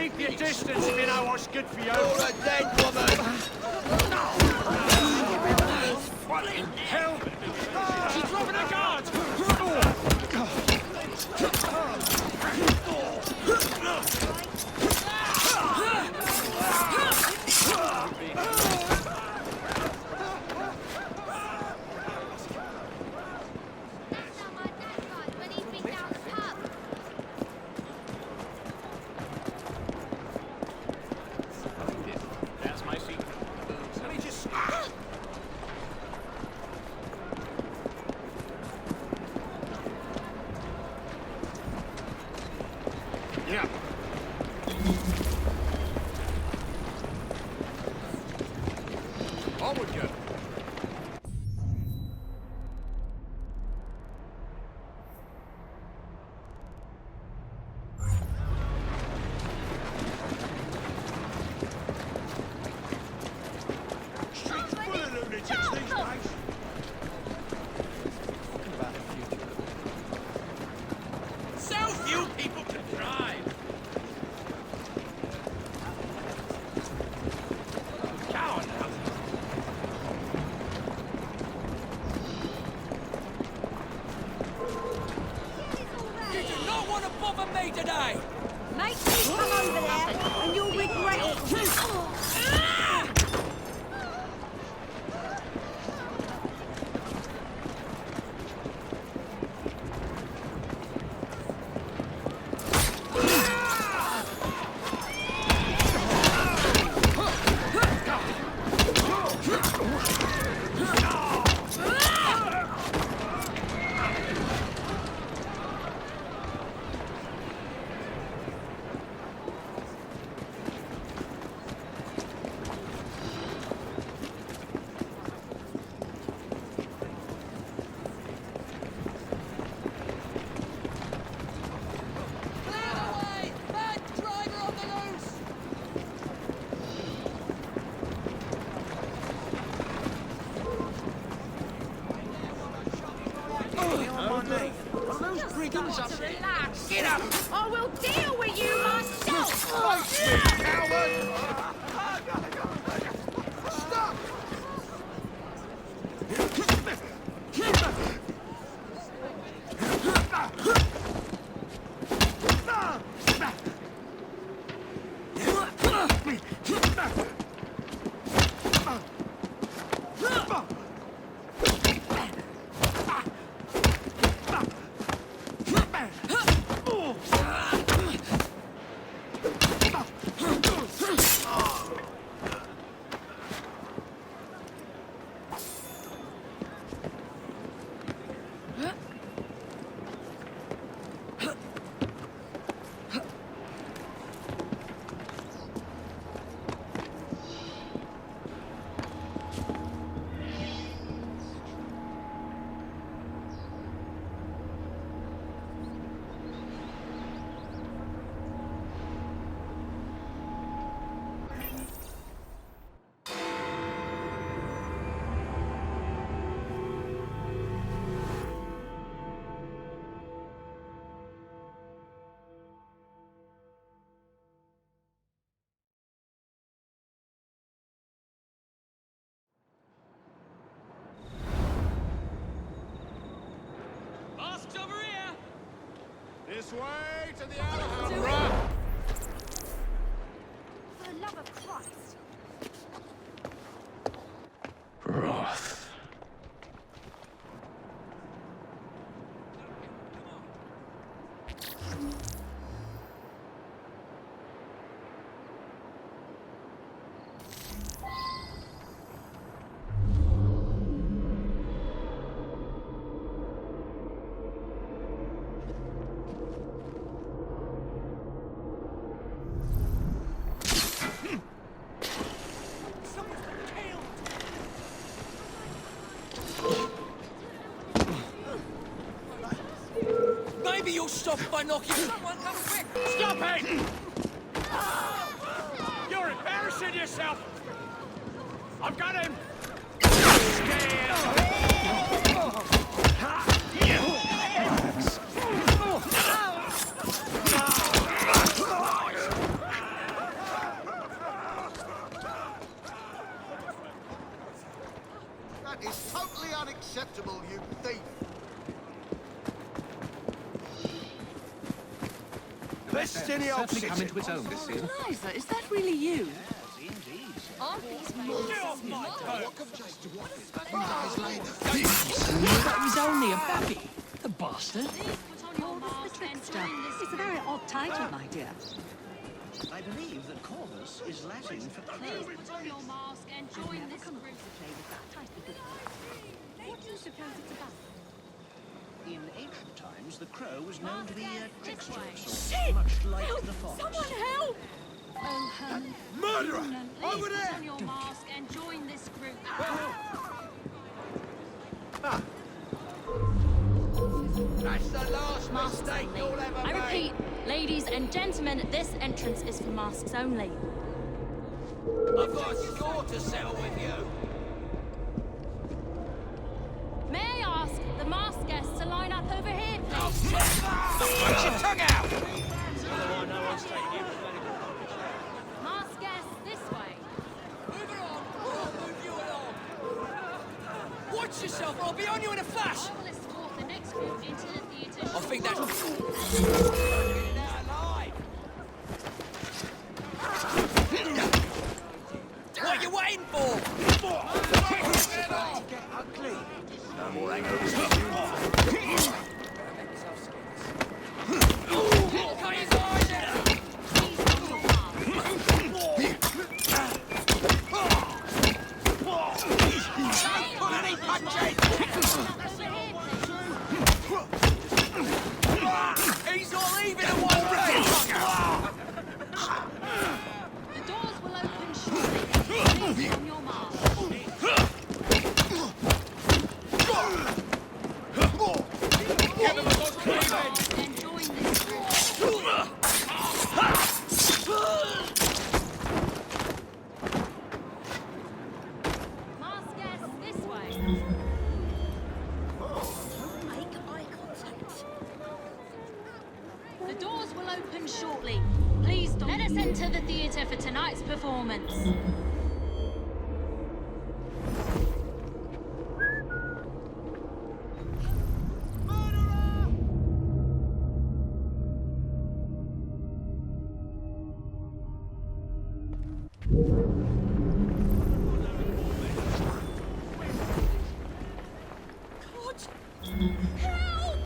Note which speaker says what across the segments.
Speaker 1: Keep your distance if you know what's good for you.
Speaker 2: You're a dead woman!
Speaker 1: What in hell? She's dropping her guard! Yeah. Onward you. Streets full of lunatics these days. Talking about the future.
Speaker 2: So few people can drive!
Speaker 1: Coward now.
Speaker 2: You do not want to bother me today!
Speaker 3: Make me come over there and you'll regret it. Relax.
Speaker 2: Get up!
Speaker 3: I will deal with you myself.
Speaker 2: Face me, coward! Stop!
Speaker 1: This way to the Alhambra!
Speaker 3: For the love of Christ.
Speaker 1: Wrath.
Speaker 2: Maybe you'll stop by knocking someone come quick!
Speaker 1: Stop it! You're embarrassing yourself! I've got him! Best in the old
Speaker 4: Certainly come
Speaker 1: city.
Speaker 4: into its own this season.
Speaker 2: Liza, is that really you?
Speaker 3: Aren't these monsters?
Speaker 2: That was only a babby. The bastard.
Speaker 3: Corvus the Trickster. It's a very odd title, my dear.
Speaker 5: I believe that Corvus is Latin for crow.
Speaker 6: Please put on your mask and join this group.
Speaker 3: What do you suppose it's about?
Speaker 5: In ancient times, the crow was known to be a trickster of
Speaker 2: Shit!
Speaker 5: sorts, much like the fox.
Speaker 2: Someone help!
Speaker 1: Murderer!
Speaker 6: Please
Speaker 1: Over
Speaker 6: put
Speaker 1: there!
Speaker 6: on your mask and join this group.
Speaker 1: That's the last
Speaker 6: Masks
Speaker 1: mistake
Speaker 6: only.
Speaker 1: you'll ever
Speaker 6: I
Speaker 1: make.
Speaker 6: repeat, ladies and gentlemen, this entrance is for masks only.
Speaker 1: I've got a score to settle with you.
Speaker 6: May I ask the masked guests to line up over here, please?
Speaker 1: Put your tongue out!
Speaker 6: Masked guests, this way.
Speaker 2: Move along, or I'll move you along. Watch yourself, or I'll be on you in a flash.
Speaker 6: I will escort the next group into the theatre.
Speaker 2: I think that's...
Speaker 1: Get out alive!
Speaker 2: What are you waiting for?
Speaker 1: Get ugly. No more hangovers for you.
Speaker 2: Cut his eyes out!
Speaker 6: Please put your mask.
Speaker 1: Pull any punches! He's not leaving in one place!
Speaker 6: The doors will open shortly. Please on your mask. And join this group. Mask guests, this way.
Speaker 3: Make eye contact.
Speaker 6: The doors will open shortly. Please let us enter the theatre for tonight's performance.
Speaker 3: God! Help!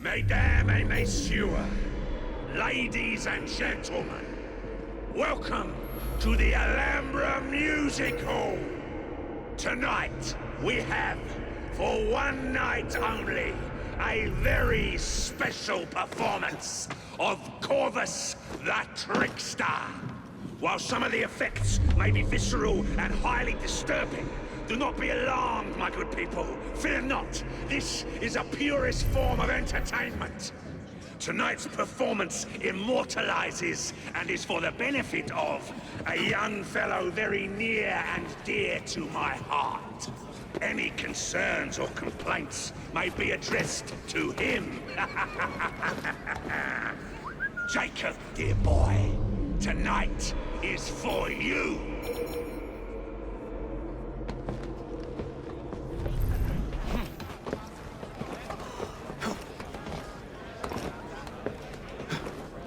Speaker 7: Mesdames et messieurs, ladies and gentlemen, welcome to the Alhambra Music Hall. Tonight, we have, for one night only, a very special performance of Corvus the Trickster. While some of the effects may be visceral and highly disturbing, do not be alarmed, my good people. Fear not. This is a purest form of entertainment. Tonight's performance immortalizes and is for the benefit of a young fellow very near and dear to my heart. Any concerns or complaints may be addressed to him. Jacob, dear boy, tonight is for you.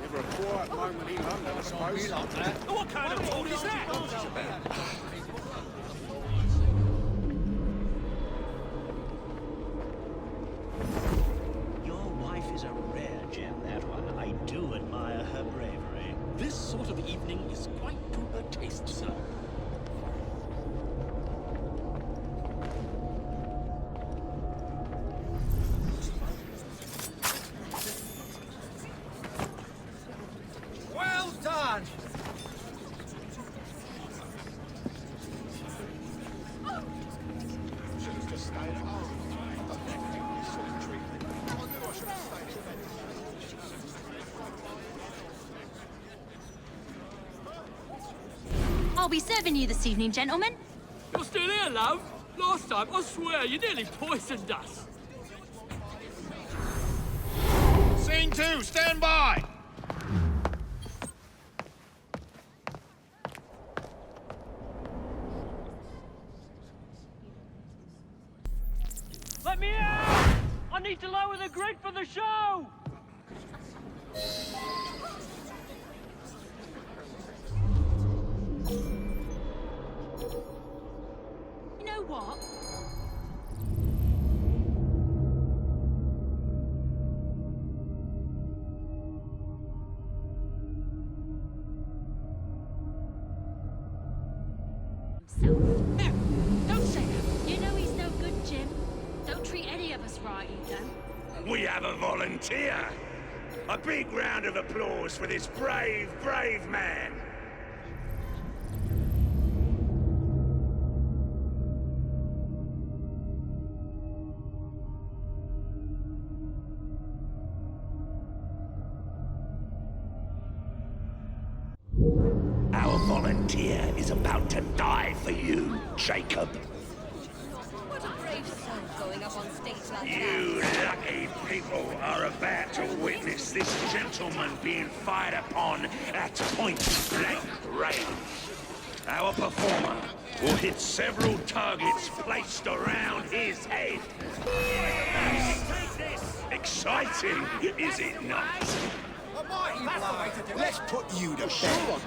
Speaker 1: Never a quiet moment in London, I suppose.
Speaker 2: What kind of talk is that?
Speaker 5: Your wife is a rare gem, that one. I do admire her bravery.
Speaker 2: This sort of evening is quite to her taste, sir.
Speaker 1: Well done! Should have just stayed at home. I don't think this sort of treatment. I knew I should have stayed in bed.
Speaker 6: I'll be serving you this evening, gentlemen.
Speaker 2: You're still here, love? Last time, I swear, you nearly poisoned us.
Speaker 1: Scene 2, stand by!
Speaker 2: Let me out! I need to lower the grid for the show!
Speaker 6: You know what? No, don't say that. You know he's no good, Jim. Don't treat any of us right, you know.
Speaker 7: We have a volunteer. A big round of applause for this brave, brave man. Our volunteer is about to die for you, Jacob.
Speaker 3: What a brave soul going up on stage like
Speaker 7: You lucky people are about to witness this gentleman being fired upon at point-blank range. Our performer will hit several targets placed around his head. Exciting, is it not?
Speaker 1: Let's put you to bed.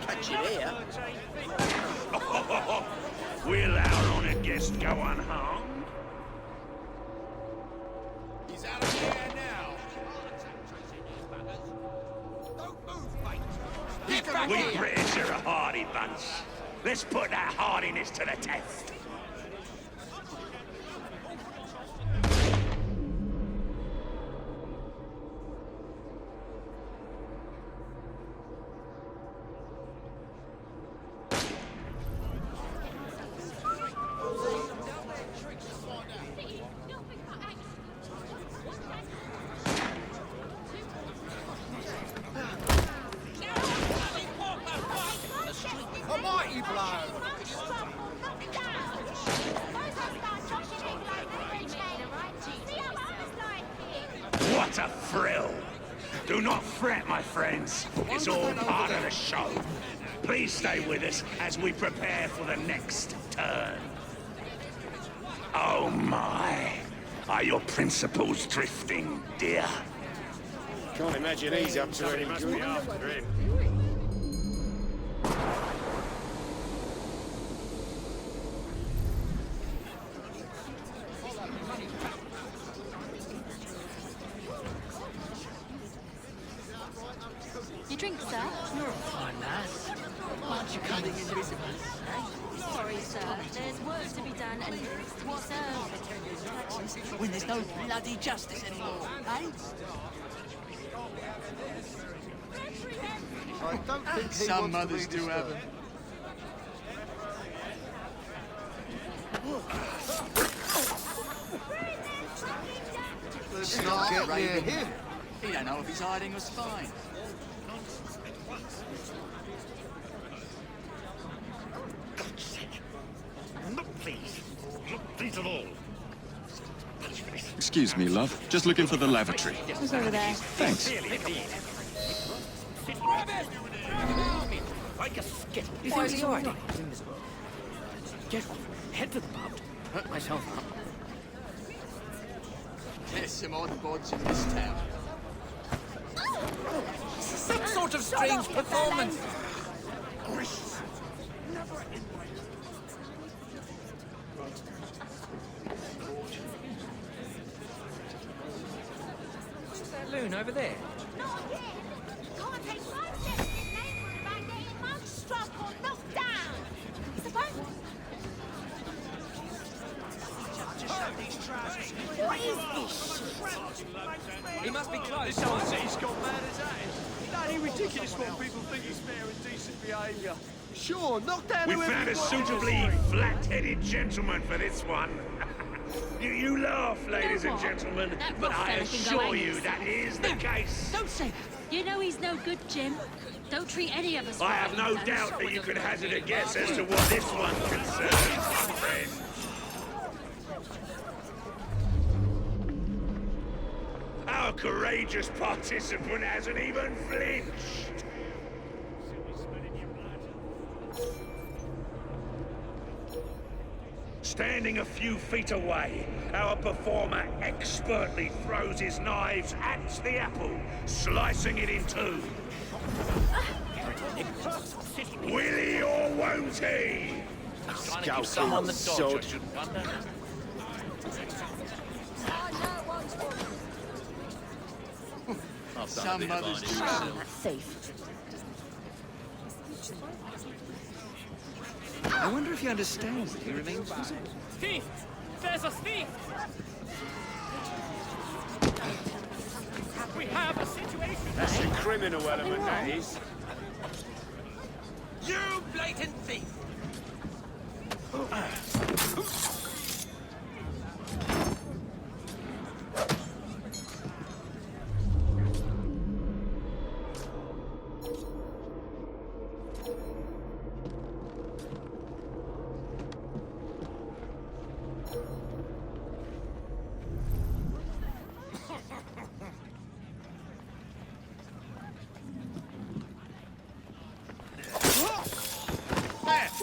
Speaker 7: Will our honoured guest go unharmed?
Speaker 1: He's out of the air now. Don't move, mate. Get back
Speaker 7: We
Speaker 1: here.
Speaker 7: British are a hardy bunch. Let's put that hardiness to the test.
Speaker 1: A mighty blow.
Speaker 7: What a thrill! Do not fret, my friends. It's all part of the show. Please stay with us as we prepare for the next turn. Oh my! Are your principles drifting, dear?
Speaker 1: Can't imagine he's up to any good.
Speaker 6: Your drink, sir?
Speaker 2: You're a fine lass. Aren't you coming invisible?
Speaker 6: Sorry, sir. There's work to be done and drinks to be served.
Speaker 2: When there's no bloody justice anymore, eh?
Speaker 1: I don't think he
Speaker 2: Some
Speaker 1: wants
Speaker 2: mothers
Speaker 1: to be
Speaker 2: do have
Speaker 1: disturbed. Let's not get near him.
Speaker 2: He don't know if he's hiding or spying.
Speaker 7: Look, please. feet of all.
Speaker 4: Excuse me, love. Just looking for the lavatory.
Speaker 3: Who's over there?
Speaker 4: Thanks.
Speaker 2: Like a skit. You think he's alright? He's invisible. Get off. Head to the pub. Hurt myself up.
Speaker 8: There's some odd bods in this town.
Speaker 2: Some sort of strange performance. Who's that loon over there?
Speaker 3: Not yet. Can't take 5 steps in this neighbourhood without getting mug struck or knocked down. Suppose. What is this shit?
Speaker 2: He must be close.
Speaker 1: This old city's gone mad as that is. Bloody ridiculous what people think is fair and decent behaviour. Sure, knock down
Speaker 7: We
Speaker 1: whoever
Speaker 7: found a
Speaker 1: you want in the
Speaker 7: suitably
Speaker 1: street.
Speaker 7: flat-headed gentleman for this one. You laugh, ladies and
Speaker 6: what?
Speaker 7: gentlemen,
Speaker 6: That
Speaker 7: but
Speaker 6: rough
Speaker 7: I
Speaker 6: fella can go
Speaker 7: assure
Speaker 6: ages.
Speaker 7: you that is the case.
Speaker 6: Don't say that. You know he's no good, Jim. Don't treat any of us
Speaker 7: I
Speaker 6: right,
Speaker 7: have no
Speaker 6: you
Speaker 7: doubt that you can hazard a guess as to what this one concerns, my friend. Our courageous participant hasn't even flinched. Standing a few feet away, our performer expertly throws his knives at the apple, slicing it in two. Will he or won't he?
Speaker 2: Someone the dodge, I shouldn't wonder.
Speaker 8: Some mothers do so.
Speaker 3: Thief.
Speaker 2: I wonder if he understands that he remains visible.
Speaker 9: Thief! There's a thief! We have a situation!
Speaker 1: That's a criminal element, that is.
Speaker 2: You blatant thief!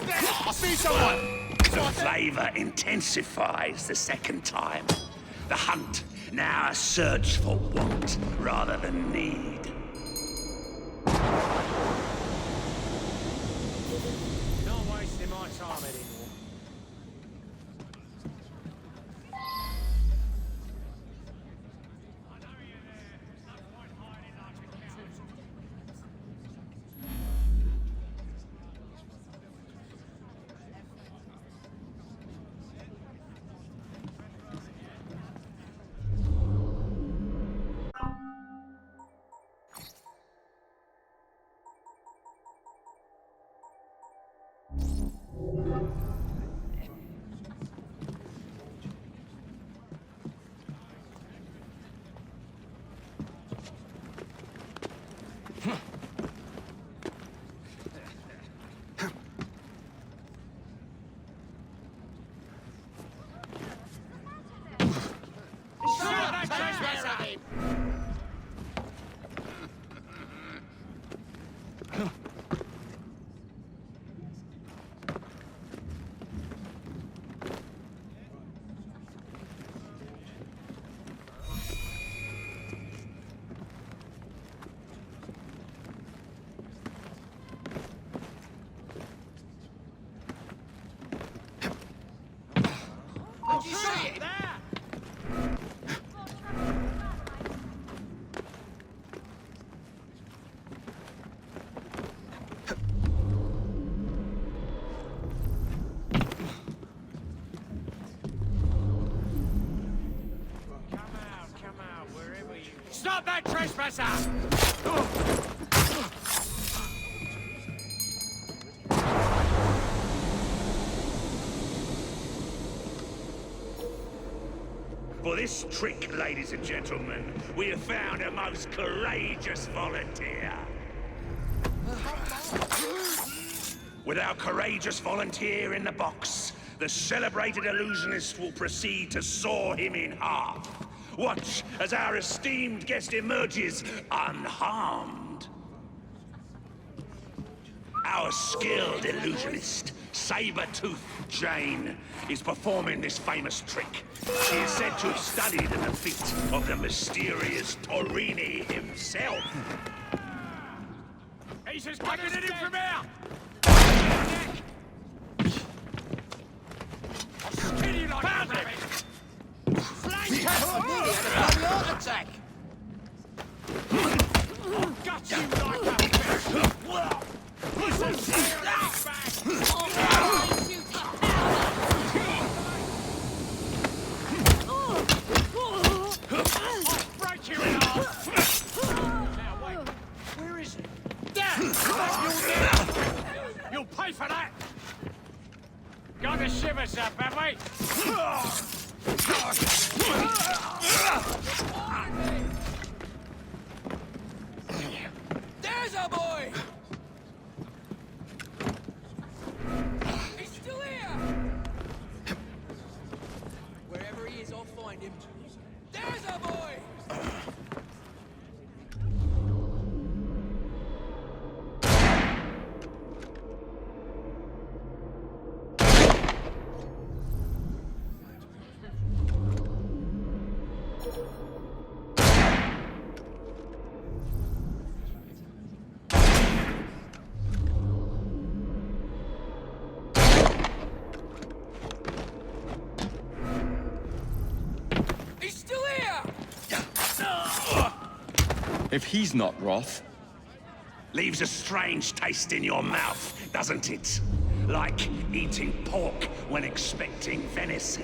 Speaker 1: There! I see someone!
Speaker 7: The flavor intensifies the second time. The hunt now a search for want rather than need.
Speaker 9: Not wasting my time anymore.
Speaker 2: Did you see it?
Speaker 9: Come out, wherever you... Stop that trespasser!
Speaker 7: For this trick, ladies and gentlemen, we have found a most courageous volunteer. With our courageous volunteer in the box, the celebrated illusionist will proceed to saw him in half. Watch as our esteemed guest emerges unharmed. Our skilled illusionist, Saber-Tooth Jane, is performing this famous trick. She is said to have studied at the feet of the mysterious Torini himself.
Speaker 9: He's as good as him from here! Skin you like a rabbit! Flank him!
Speaker 2: Heart attack!
Speaker 9: Got you like a bitch! Listen to your back! I'll break you in half! Now wait, where is he? There! You'll pay for that! Got the shivers up, have we?
Speaker 2: There's a boy! He's still here! Wherever he is, I'll find him. There's a boy! He's still here!
Speaker 4: If he's not Roth,
Speaker 7: Leaves a strange taste in your mouth, doesn't it? Like eating pork when expecting venison.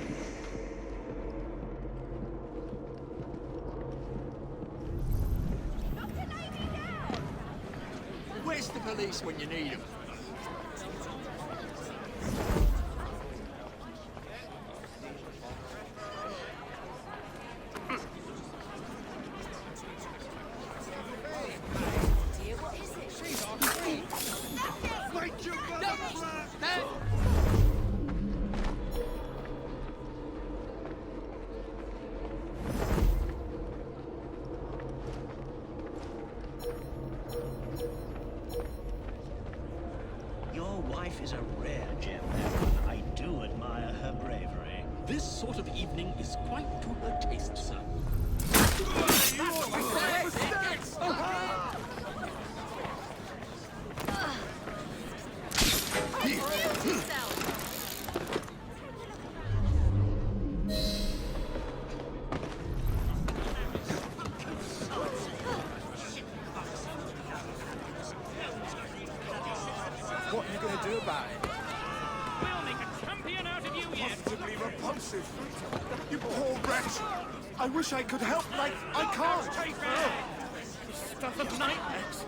Speaker 8: Where's the police when you need them?
Speaker 5: Your wife is a rare gem, that one. I do admire her bravery.
Speaker 10: This sort of evening is quite to her taste, sir.
Speaker 1: What are you going to do about it?
Speaker 9: We'll make a champion out of you yet!
Speaker 1: Positively repulsive. You poor wretch. I wish I could help like I can't.
Speaker 9: Stuff of nightmares!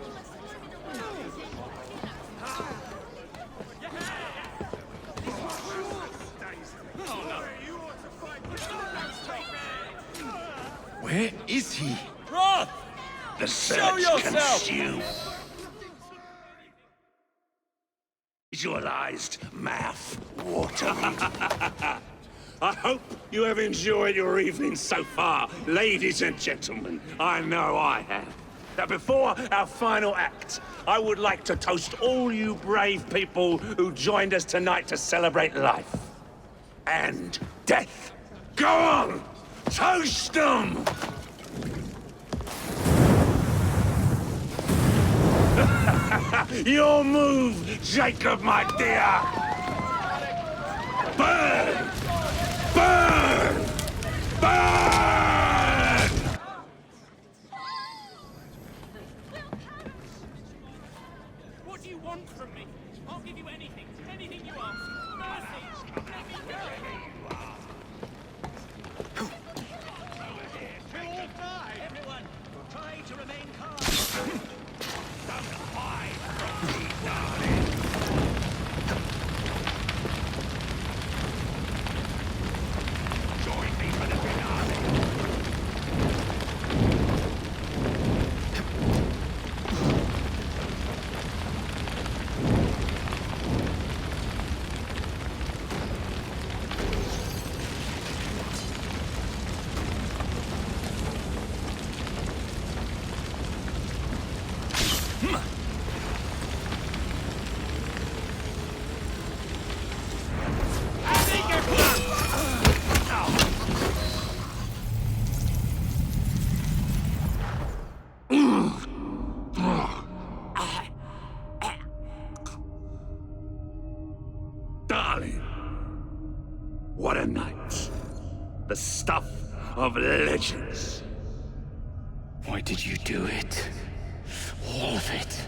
Speaker 4: where is he?
Speaker 10: Roth!
Speaker 7: The
Speaker 10: Show
Speaker 7: search
Speaker 10: yourself!
Speaker 7: consumed. Visualized mouth watering. I hope you have enjoyed your evening so far, ladies and gentlemen. I know I have. Now, before our final act, I would like to toast all you brave people who joined us tonight to celebrate life and death. Go on! Toast them! Your move, Jacob, my dear! Burn! Burn! Burn!
Speaker 9: What do you want from me? I'll give you anything. Anything you ask. Mercy! Let me go!
Speaker 5: We'll all die! Everyone, try to remain calm.
Speaker 7: Don't hide from me, darling! Darling, what a night. The stuff of legends.
Speaker 4: Why did you do it? All of it.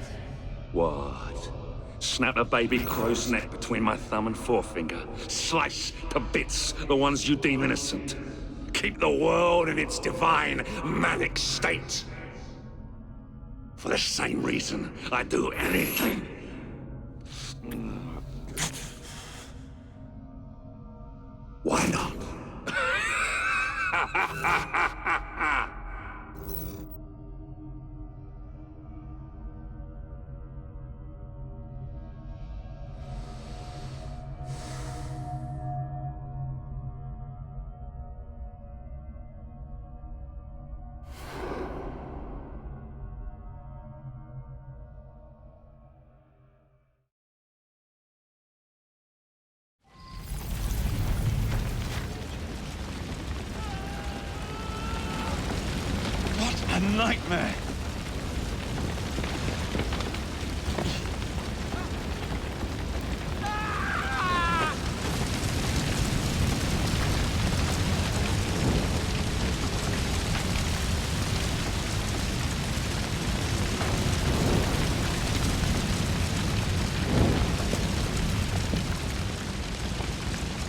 Speaker 7: What? Snap a baby crow's neck between my thumb and forefinger. Slice to bits the ones you deem innocent. Keep the world in its divine, manic state. For the same reason, I'd do anything. Why not?
Speaker 4: What a nightmare!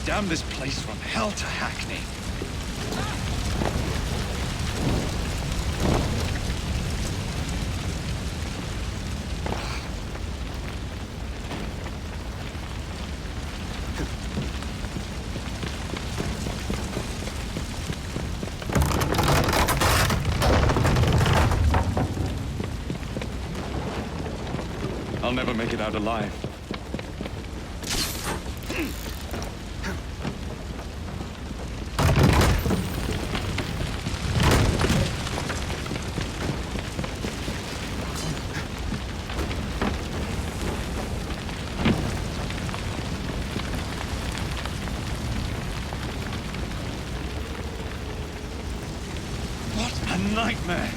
Speaker 4: Damn this place from hell to Hackney. I'll never make it out alive. What a nightmare!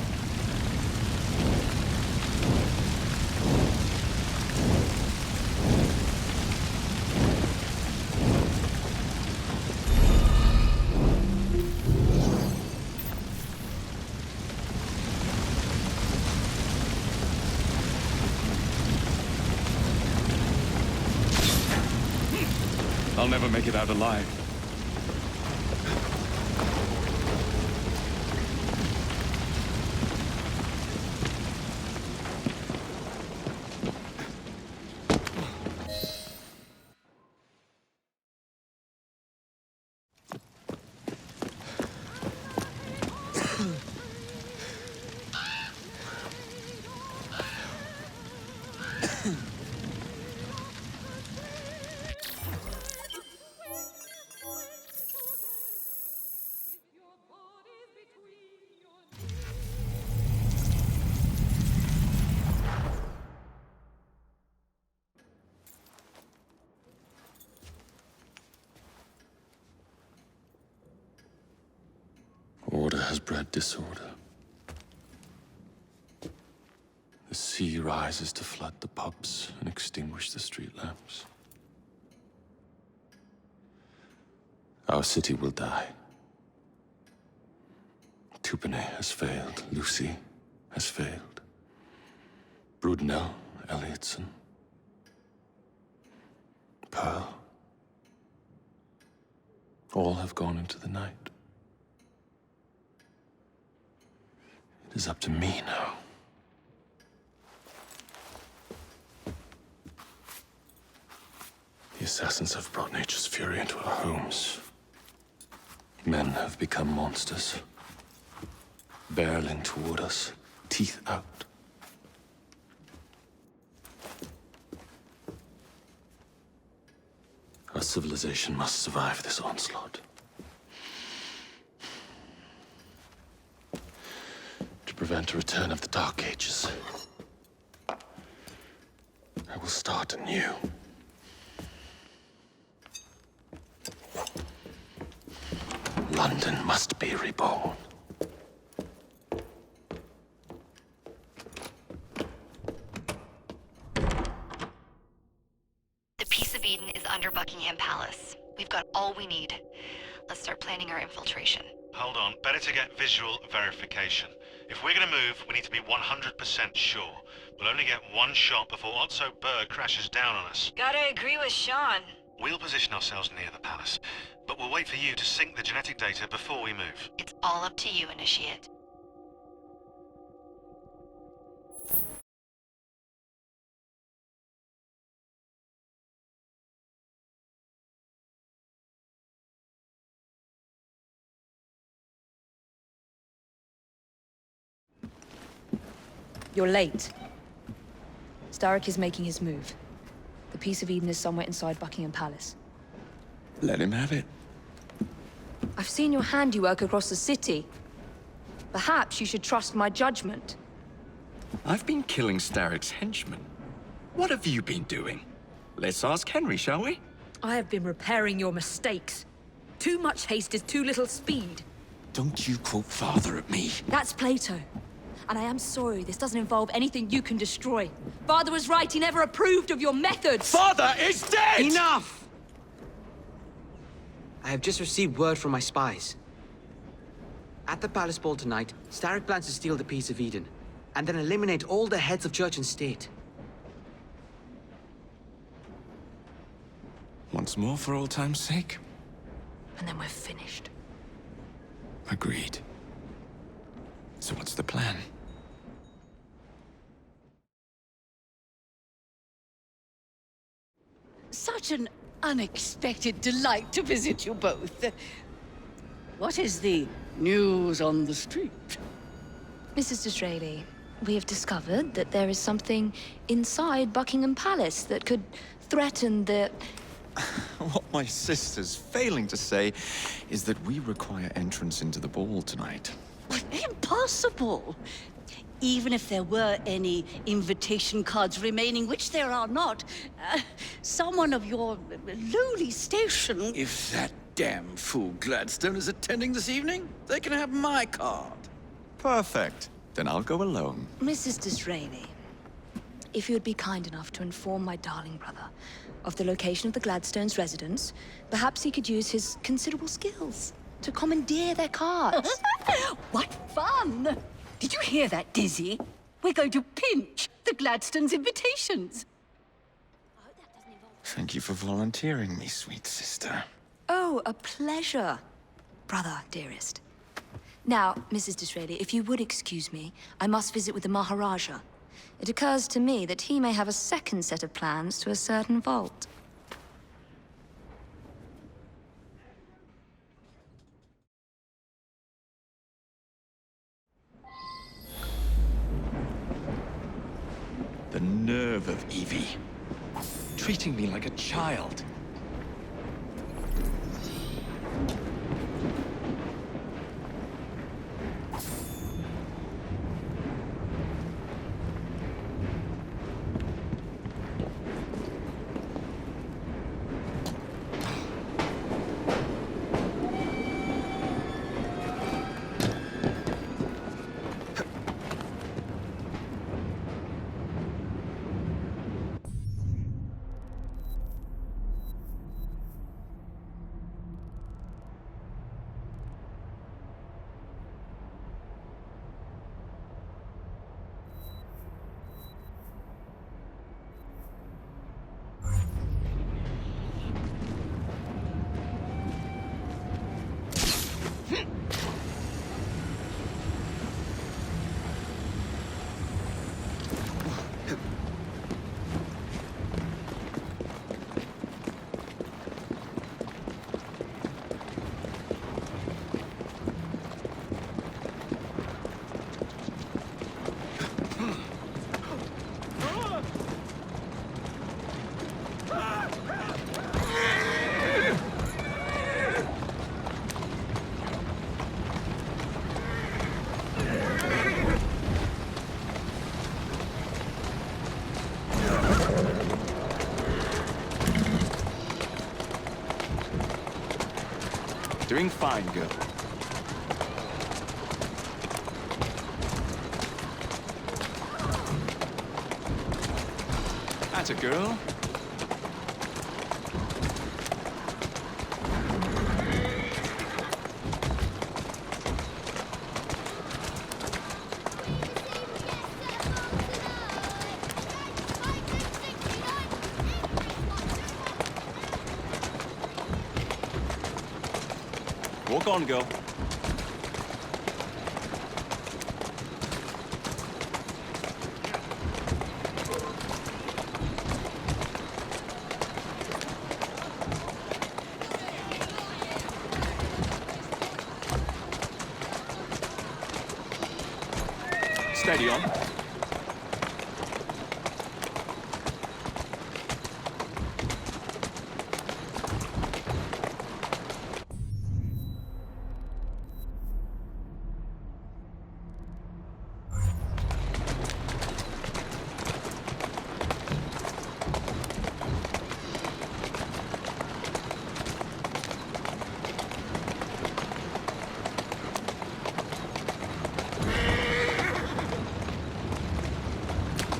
Speaker 4: I'll never make it out alive. Order has bred disorder. The sea rises to flood the pubs and extinguish the street lamps. Our city will die. Tupene has failed. Lucy has failed. Brudnell, Elliotson, Pearl. All have gone into the night. It is up to me now. The assassins have brought nature's fury into our homes. Men have become monsters, barreling toward us, teeth out. Our civilization must survive this onslaught. To prevent a return of the Dark Ages. will start anew. London must be reborn.
Speaker 11: The Peace of Eden is under Buckingham Palace. We've got all we need. Let's start planning our infiltration.
Speaker 12: Hold on, better to get visual verification. If we're gonna move, we need to be 100% sure. We'll only get one shot before Otso Berg crashes down on us.
Speaker 11: Gotta agree with Sean.
Speaker 12: We'll position ourselves near the palace, but we'll wait for you to sync the genetic data before we move.
Speaker 11: It's all up to you, Initiate.
Speaker 13: You're late. Starrick is making his move. The Peace of Eden is somewhere inside Buckingham Palace.
Speaker 4: Let him have it.
Speaker 13: I've seen your handiwork across the city. Perhaps you should trust my judgment.
Speaker 14: I've been killing Starrick's henchmen. What have you been doing? Let's ask Henry, shall we?
Speaker 13: I have been repairing your mistakes. Too much haste is too little speed.
Speaker 14: Don't you quote Father at me.
Speaker 13: That's Plato. And I am sorry, this doesn't involve anything you can destroy. Father was right, he never approved of your methods!
Speaker 14: Father is dead!
Speaker 15: Enough! I have just received word from my spies. At the palace ball tonight, Starrick plans to steal the Peace of Eden, and then eliminate all the heads of church and state.
Speaker 14: Once more for old time's sake?
Speaker 13: And then we're finished.
Speaker 14: Agreed. So what's the plan?
Speaker 2: Such an unexpected delight to visit you both. What is the news on the street?
Speaker 13: Mrs. Disraeli, we have discovered that there is something inside Buckingham Palace that could threaten the...
Speaker 14: What my sister's failing to say is that we require entrance into the ball tonight.
Speaker 2: Impossible! Even if there were any invitation cards remaining, which there are not, someone of your lowly station...
Speaker 8: If that damn fool Gladstone is attending this evening, they can have my card.
Speaker 14: Perfect. Then I'll go alone.
Speaker 13: Mrs. Disraeli, if you would be kind enough to inform my darling brother of the location of the Gladstones' residence, perhaps he could use his considerable skills to commandeer their cards.
Speaker 2: What fun! Did you hear that, Dizzy? We're going to pinch the Gladstones' invitations.
Speaker 14: Thank you for volunteering me, sweet sister.
Speaker 13: Oh, a pleasure, brother, dearest. Now, Mrs. Disraeli, if you would excuse me, I must visit with the Maharaja. It occurs to me that he may have a second set of plans to a certain vault.
Speaker 14: The nerve of Evie. Treating me like a child. Doing fine, girl. That's a girl. Walk on, girl. Steady on.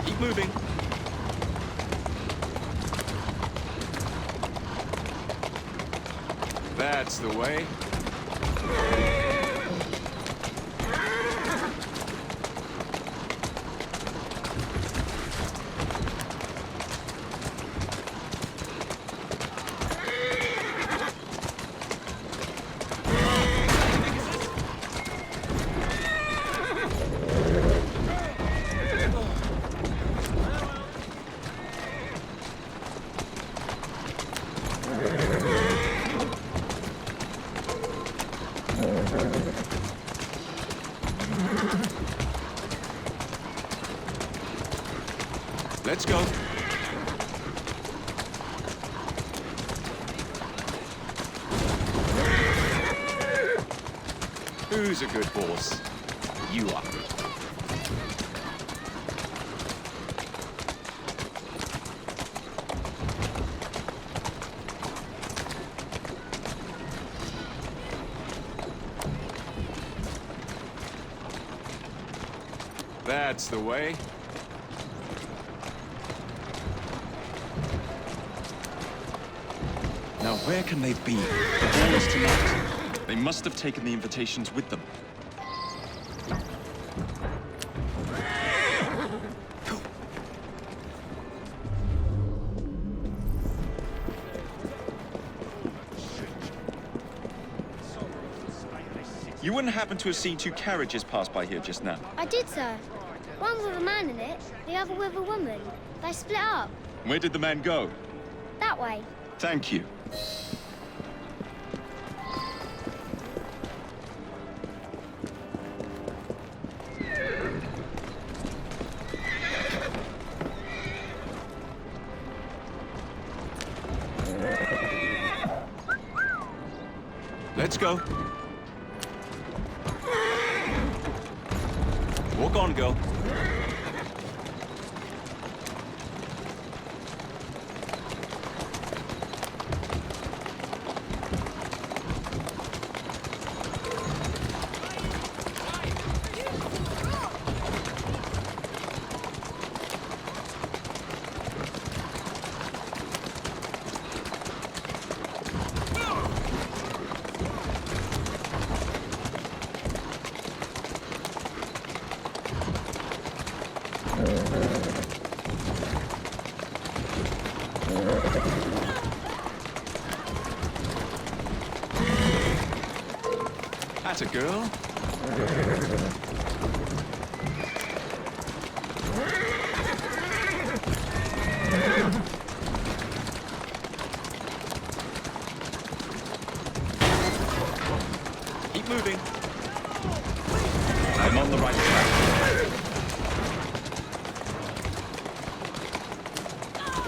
Speaker 14: Keep moving. That's the way. Let's go. Who's a good horse? You are. That's the way. Now, where can they be? The ball is tonight. They must have taken the invitations with them. You wouldn't happen to have seen two carriages pass by here just now?
Speaker 16: I did, sir. One with a man in it, the other with a woman. They split up.
Speaker 14: Where did the man go?
Speaker 16: That way.
Speaker 14: Thank you. Let's go. Walk on, girl. That's a girl. Keep moving. I'm on the right track.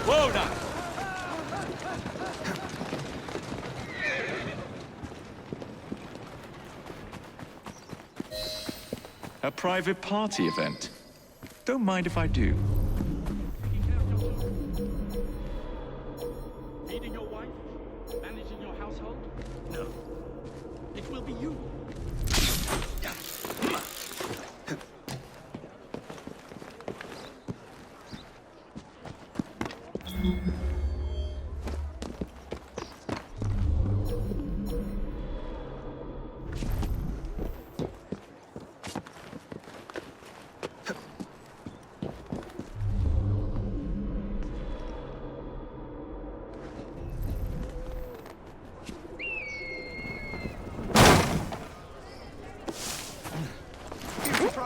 Speaker 14: Whoa, now! A private party event. Don't mind if I do.
Speaker 10: Feeding your wife? Managing your household?
Speaker 5: No.
Speaker 1: Prime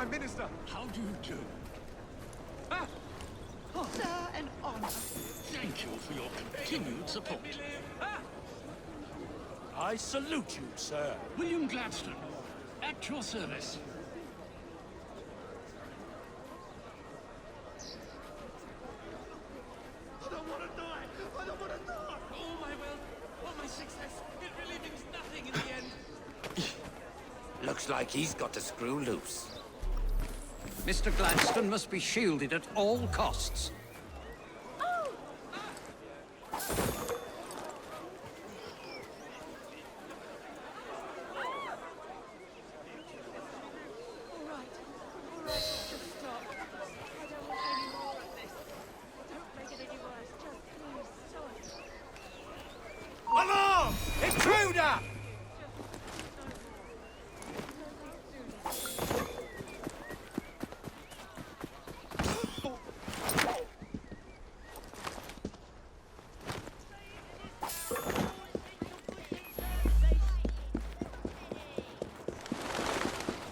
Speaker 1: Minister!
Speaker 10: How do you do?
Speaker 9: Sir, an honor.
Speaker 10: Thank you for your continued support.
Speaker 7: I salute you, sir.
Speaker 10: William Gladstone, at your service.
Speaker 9: I don't want to die! I don't want to die! All my wealth, all my success, it really means nothing in the end.
Speaker 17: Looks like he's got to screw loose.
Speaker 18: Mr. Gladstone must be shielded at all costs.
Speaker 1: Alarm! Intruder!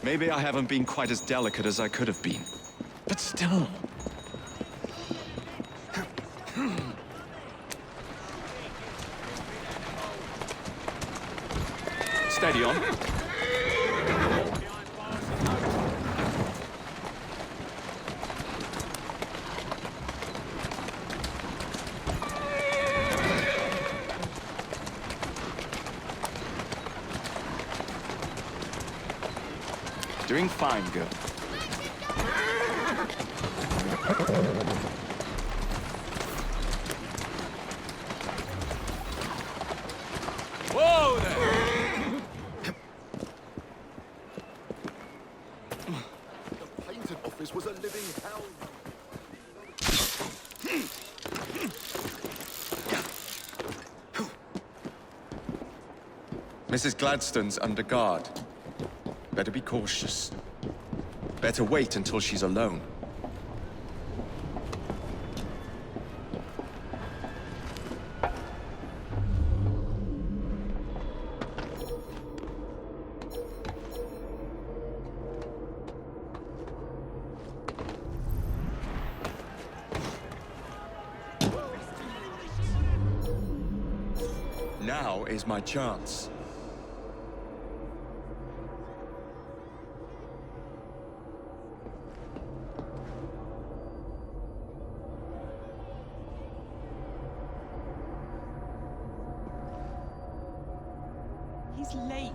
Speaker 14: Maybe I haven't been quite as delicate as I could have been. But still... Steady on. Doing fine, girl.
Speaker 1: Whoa there!
Speaker 4: The painting office was a living hell.
Speaker 14: Mrs. Gladstone's under guard. Better be cautious. Better wait until she's alone. Now is my chance.
Speaker 9: He's late.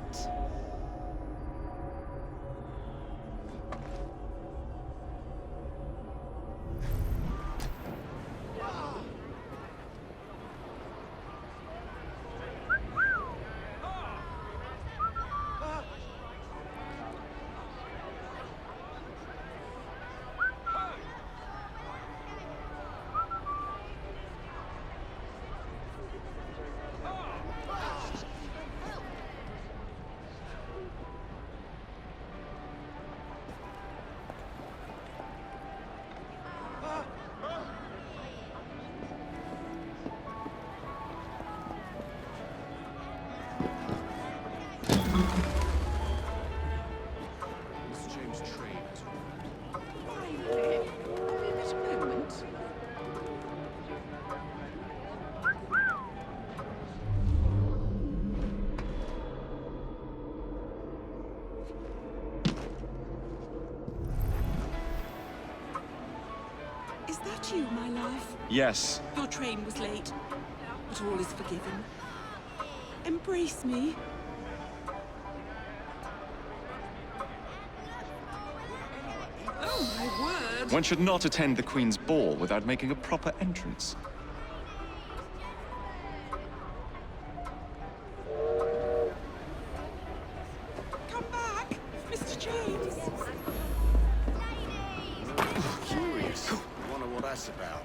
Speaker 19: Is that you, my love?
Speaker 14: Yes.
Speaker 19: Your train was late, but all is forgiven. Embrace me. Oh, my word!
Speaker 14: One should not attend the Queen's ball without making a proper entrance.
Speaker 19: Come back, Mr. James.
Speaker 17: Curious. Wonder what that's about.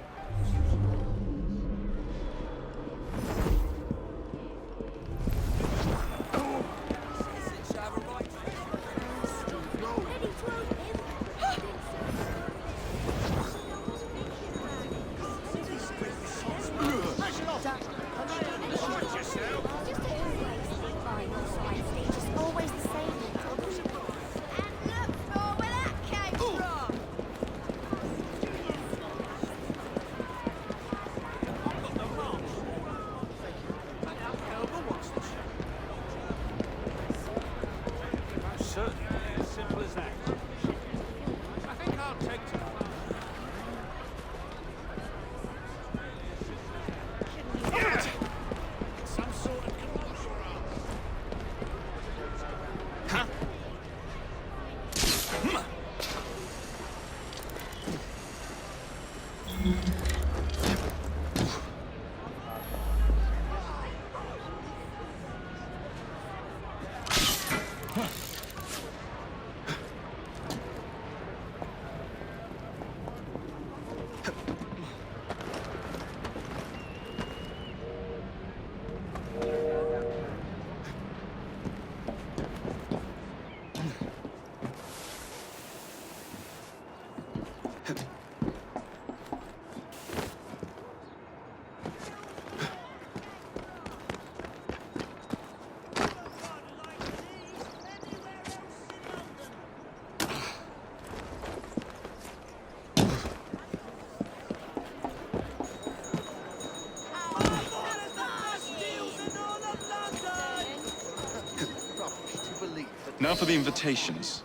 Speaker 14: Now for the invitations.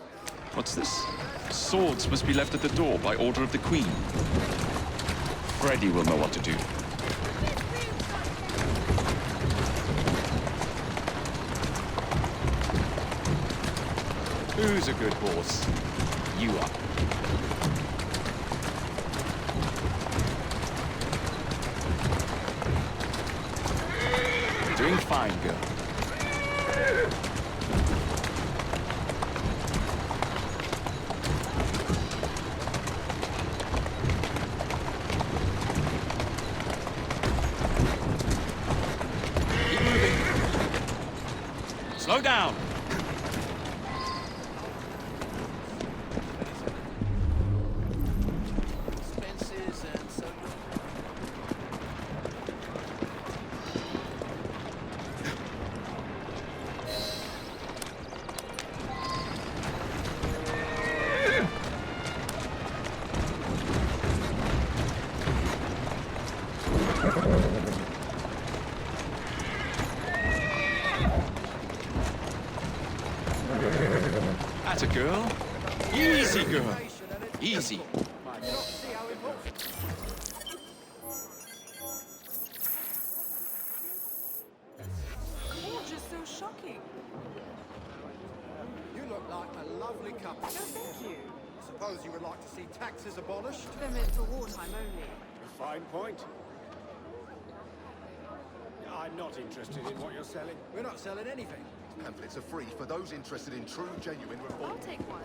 Speaker 14: What's this? Swords must be left at the door by order of the Queen. Freddy will know what to do. Who's a good horse? You are. Doing fine, girl. Keep moving. Slow down.
Speaker 1: Expenses and so
Speaker 14: That's a girl. Easy, girl. Easy.
Speaker 19: Oh, just so shocking.
Speaker 1: You look like a lovely couple.
Speaker 19: No, thank you.
Speaker 1: Suppose you would like to see taxes abolished?
Speaker 19: They're meant for wartime only.
Speaker 1: A fine point. I'm not interested in what you're selling. We're not selling anything.
Speaker 20: Pamphlets are free for those interested in true, genuine reform.
Speaker 19: I'll take one.